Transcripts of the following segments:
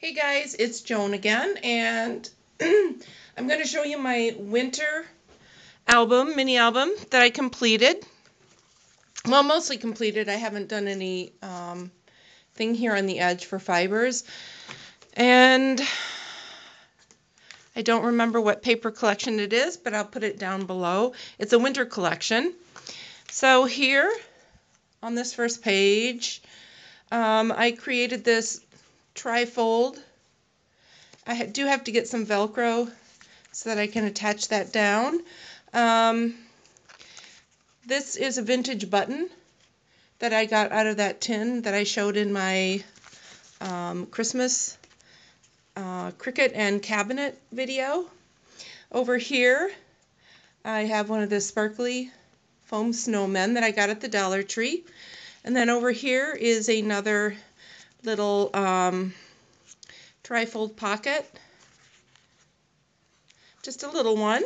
Hey guys, it's Joan again, and I'm going to show you my winter album, mini album that I completed. Well, mostly completed. I haven't done any thing here on the edge for fibers. And I don't remember what paper collection it is, but I'll put it down below. It's a winter collection. So here on this first page, I created this trifold. I do have to get some Velcro so that I can attach that down. This is a vintage button that I got out of that tin that I showed in my Christmas Cricut and cabinet video. Over here I have one of the sparkly foam snowmen that I got at the Dollar Tree. And then over here is another little trifold pocket. Just a little one.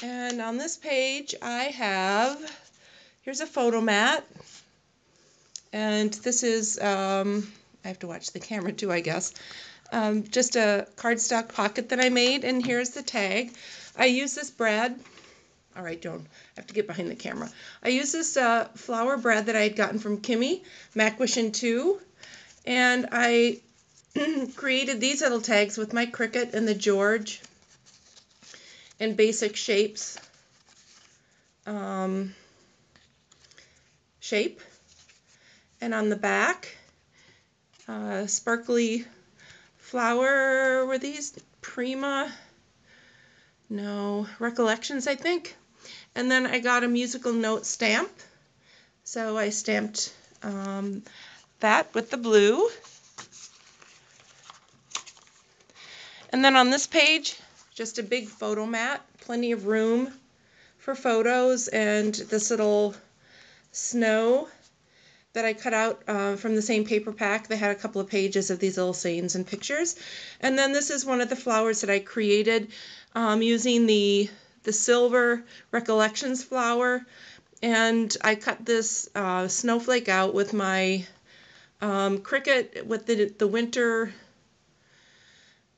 And on this page I have, here's a photo mat. And this is, I have to watch the camera too, I guess. Just a cardstock pocket that I made, and here's the tag. I use this brad. All right, don't. I have to get behind the camera. I use this flower brad that I had gotten from Kimmy, Macwishin 2, and I created these little tags with my Cricut and the George in basic shapes. Shape. And on the back, sparkly flower, were these Prima? No, Recollections, I think. And then I got a musical note stamp. So I stamped that with the blue. And then on this page, just a big photo mat, plenty of room for photos, and this little snow that I cut out from the same paper pack. They had a couple of pages of these little sayings and pictures. And then this is one of the flowers that I created using the silver Recollections flower. And I cut this snowflake out with my Cricut with the winter.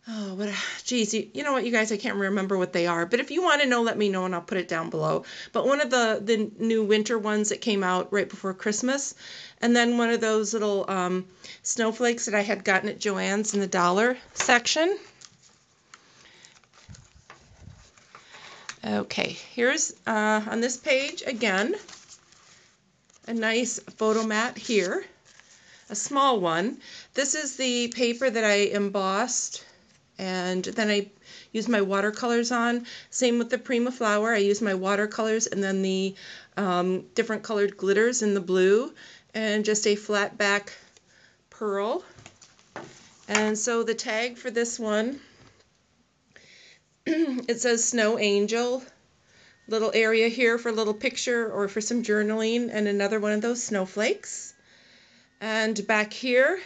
Oh, geez, you know what, you guys, I can't remember what they are. But if you want to know, let me know, and I'll put it down below. But one of the new winter ones that came out right before Christmas. And then one of those little snowflakes that I had gotten at Joann's in the dollar section. Okay, here's, on this page, again, a nice photo mat here. A small one. This is the paper that I embossed, and then I use my watercolors on. Same with the Prima flower. I use my watercolors and then the different colored glitters in the blue, and just a flat back pearl. And so the tag for this one, it says Snow Angel. Little area here for a little picture or for some journaling, and another one of those snowflakes. And back here,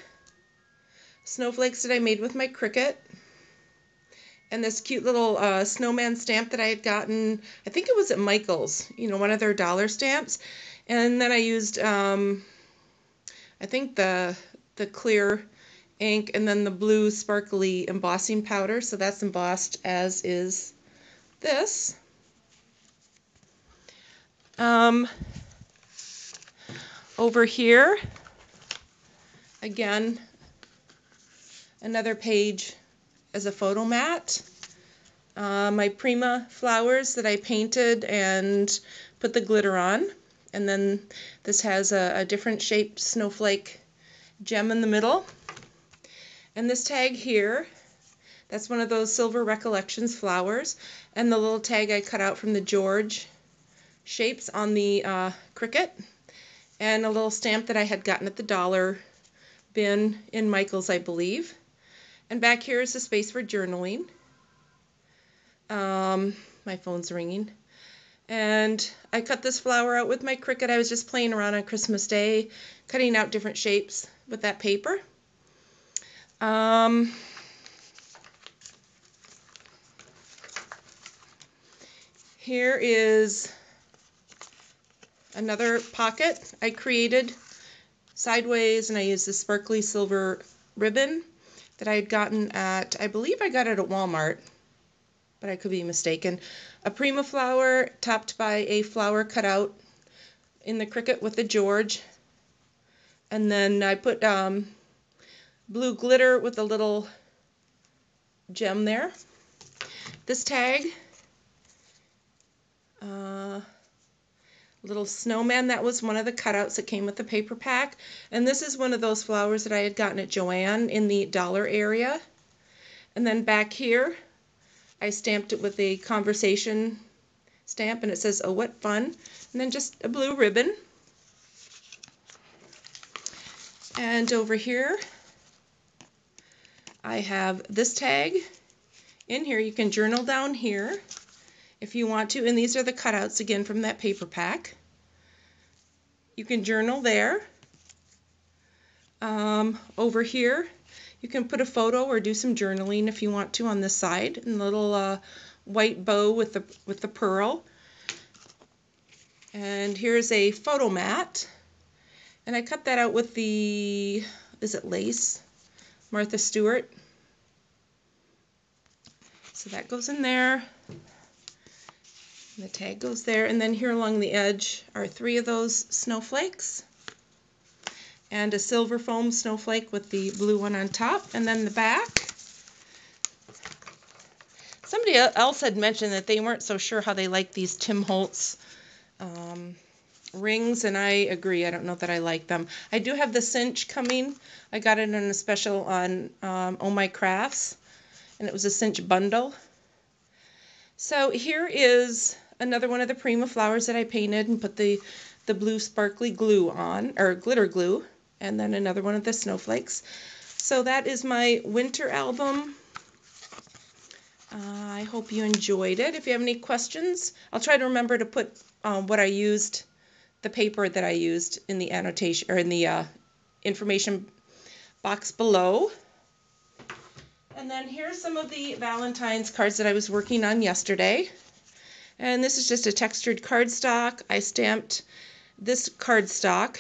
snowflakes that I made with my Cricut. And this cute little snowman stamp that I had gotten, I think it was at Michael's, you know, one of their dollar stamps. And then I used, I think the clear ink and then the blue sparkly embossing powder. So that's embossed, as is this. Over here, again, another page as a photo mat. My Prima flowers that I painted and put the glitter on. And then this has a different shaped snowflake gem in the middle. And this tag here, that's one of those silver Recollections flowers. And the little tag I cut out from the George shapes on the Cricut. And a little stamp that I had gotten at the dollar bin in Michael's, I believe. And back here is the space for journaling. My phone's ringing. And I cut this flower out with my Cricut. I was just playing around on Christmas Day, cutting out different shapes with that paper. Here is another pocket I created sideways, and I used the sparkly silver ribbon that I had gotten at, I believe I got it at Walmart, but I could be mistaken. A Prima flower topped by a flower cut out in the Cricut with the George. And then I put blue glitter with a little gem there. This tag, little snowman, that was one of the cutouts that came with the paper pack. And this is one of those flowers that I had gotten at Joann in the dollar area. And then back here, I stamped it with a conversation stamp, and it says, "Oh, what fun." And then just a blue ribbon. And over here, I have this tag. In here, you can journal down here if you want to, and these are the cutouts again from that paper pack. You can journal there. Over here, you can put a photo or do some journaling if you want to on this side, and a little white bow with the pearl. And here's a photo mat, and I cut that out with the, is it lace? Martha Stewart. So that goes in there. And the tag goes there, and then here along the edge are 3 of those snowflakes, and a silver foam snowflake with the blue one on top, and then the back. Somebody else had mentioned that they weren't so sure how they like these Tim Holtz rings, and I agree. I don't know that I like them. I do have the cinch coming. I got it in a special on Oh My Crafts, and it was a cinch bundle. So here is another one of the Prima flowers that I painted and put the blue sparkly glue on, or glitter glue, and then another one of the snowflakes. So that is my winter album. I hope you enjoyed it. If you have any questions, I'll try to remember to put what I used, the paper that I used in the annotation, or in the information box below. And then here's some of the Valentine's cards that I was working on yesterday. And this is just a textured cardstock. I stamped this cardstock,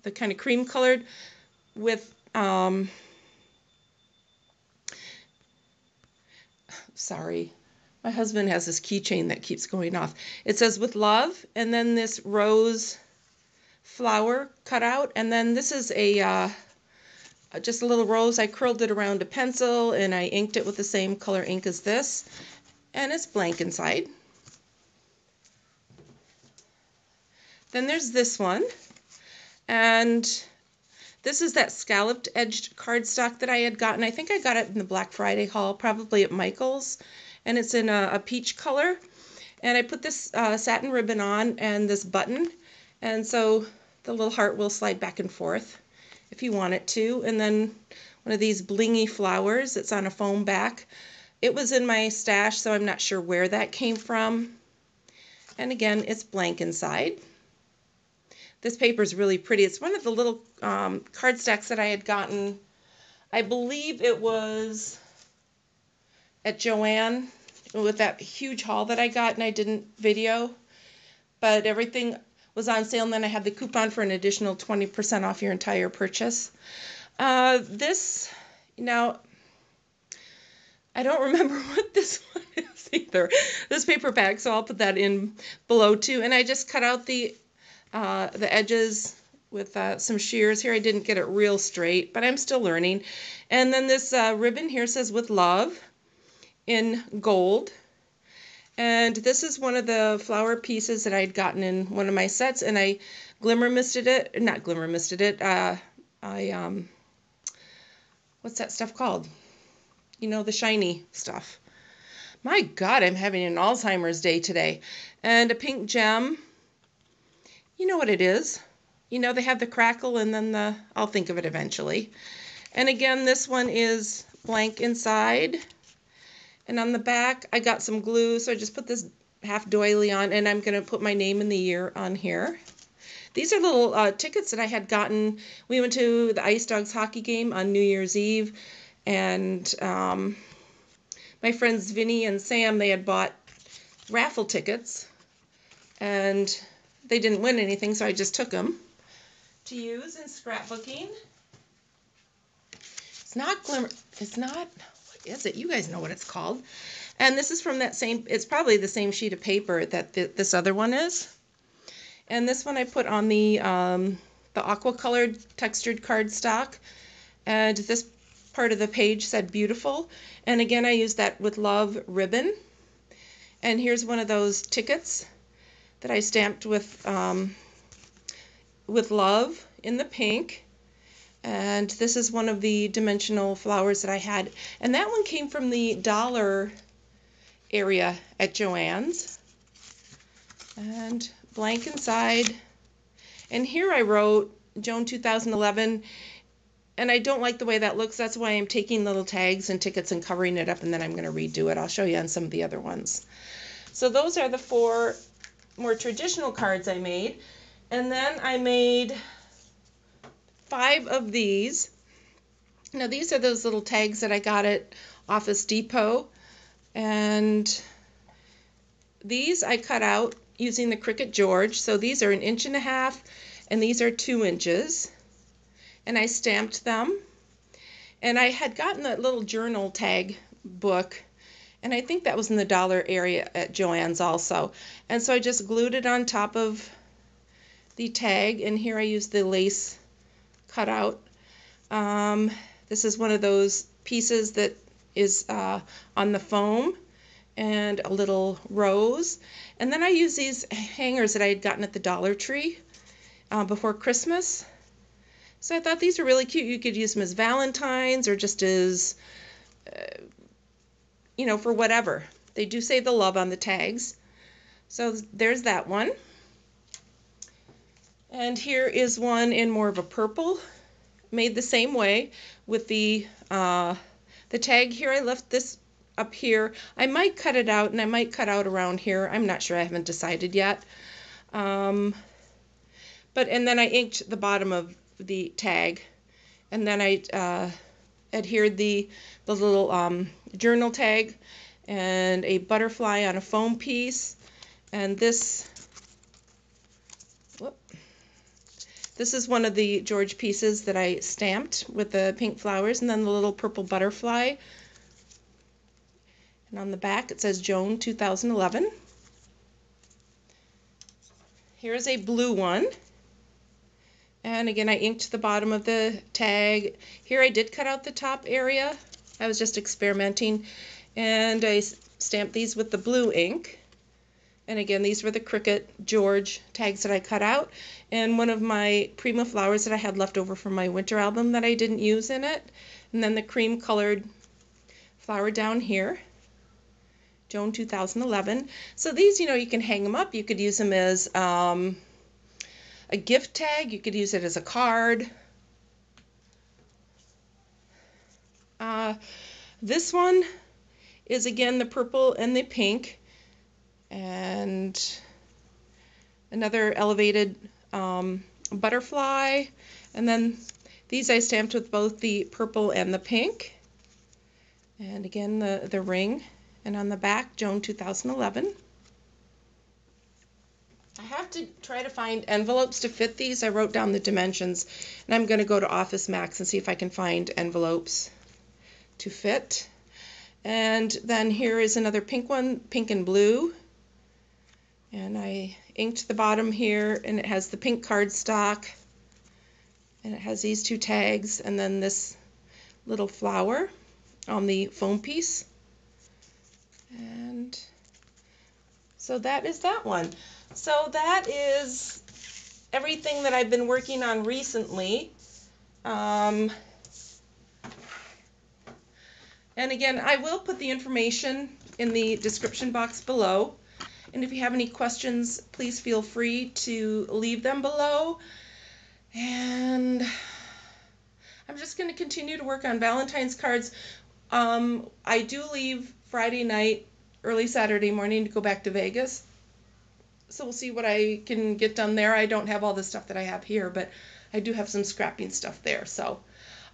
the kind of cream colored, with sorry, my husband has this keychain that keeps going off. It says "with love," and then this rose flower cut out, and then this is a just a little rose. I curled it around a pencil, and I inked it with the same color ink as this, and it's blank inside. Then there's this one, and this is that scalloped edged cardstock that I had gotten. I think I got it in the Black Friday haul, probably at Michael's, and it's in a peach color. And I put this satin ribbon on and this button, and so the little heart will slide back and forth if you want it to. And then one of these blingy flowers that's on a foam back. It was in my stash, so I'm not sure where that came from. And again, it's blank inside. This paper is really pretty. It's one of the little cardstacks that I had gotten. I believe it was at Joann with that huge haul that I got, and I didn't video. But everything was on sale, and then I had the coupon for an additional 20% off your entire purchase. This, now, I don't remember what this one is either. This paper bag, so I'll put that in below too. And I just cut out the edges with some shears. Here I didn't get it real straight, but I'm still learning. And then this ribbon here says "with love" in gold. And this is one of the flower pieces that I'd gotten in one of my sets, and I glimmer misted it. Not glimmer misted it. What's that stuff called? You know, the shiny stuff. My God, I'm having an Alzheimer's day today. And a pink gem. You know what it is. You know, they have the crackle and then I'll think of it eventually. And again, this one is blank inside. And on the back, I got some glue, so I just put this half doily on, and I'm going to put my name and the year on here. These are little tickets that I had gotten. We went to the Ice Dogs hockey game on New Year's Eve, and my friends Vinny and Sam, they had bought raffle tickets, and they didn't win anything, so I just took them to use in scrapbooking. It's not glimmer, it's not, what is it? You guys know what it's called. And this is from that same, it's probably the same sheet of paper that this other one is. And this one I put on the aqua colored textured cardstock. And this part of the page said beautiful. And again, I used that with love ribbon. And here's one of those tickets that I stamped with love in the pink. And this is one of the dimensional flowers that I had. And that one came from the dollar area at Joann's. And blank inside. And here I wrote Joan 2011. And I don't like the way that looks. That's why I'm taking little tags and tickets and covering it up, and then I'm going to redo it. I'll show you on some of the other ones. So those are the 4 more traditional cards I made. And then I made 5 of these. Now these are those little tags that I got at Office Depot. And these I cut out using the Cricut George. So these are 1.5 inches and these are 2 inches. And I stamped them. And I had gotten that little journal tag book, and I think that was in the dollar area at Joann's also. And so I just glued it on top of the tag, and here I used the lace cutout. This is one of those pieces that is on the foam, and a little rose. And then I used these hangers that I had gotten at the Dollar Tree before Christmas. So I thought these are really cute. You could use them as Valentines or just as, you know, for whatever. They do say the love on the tags. So there's that one. And here is one in more of a purple, made the same way with the tag here. I left this up here. I might cut it out, and I might cut out around here. I'm not sure. I haven't decided yet. And then I inked the bottom of the tag, and then I adhered the little journal tag and a butterfly on a foam piece. And this is one of the George pieces that I stamped with the pink flowers, and then the little purple butterfly. And on the back it says Joan 2011. Here's a blue one. And again, I inked the bottom of the tag. Here I did cut out the top area. I was just experimenting. And I stamped these with the blue ink. And again, these were the Cricut George tags that I cut out. And one of my Prima flowers that I had left over from my winter album that I didn't use in it. And then the cream colored flower down here. Joan 2011. So these, you know, you can hang them up. You could use them as a gift tag. You could use it as a card. This one is again the purple and the pink, and another elevated butterfly. And then these I stamped with both the purple and the pink. And again the ring. And on the back, Joan 2011. I have to try to find envelopes to fit these. I wrote down the dimensions, and I'm going to go to Office Max and see if I can find envelopes to fit. And then here is another pink one, pink and blue. And I inked the bottom here, and it has the pink cardstock, and it has these 2 tags, and then this little flower on the foam piece. And so that is that one. So that is everything that I've been working on recently. And again, I will put the information in the description box below. And if you have any questions, please feel free to leave them below. And I'm just going to continue to work on Valentine's cards. I do leave Friday night, early Saturday morning to go back to Vegas. So we'll see what I can get done there. I don't have all the stuff that I have here, but I do have some scrapping stuff there. So,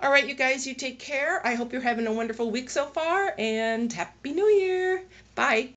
all right, you guys, you take care. I hope you're having a wonderful week so far, and Happy New Year. Bye.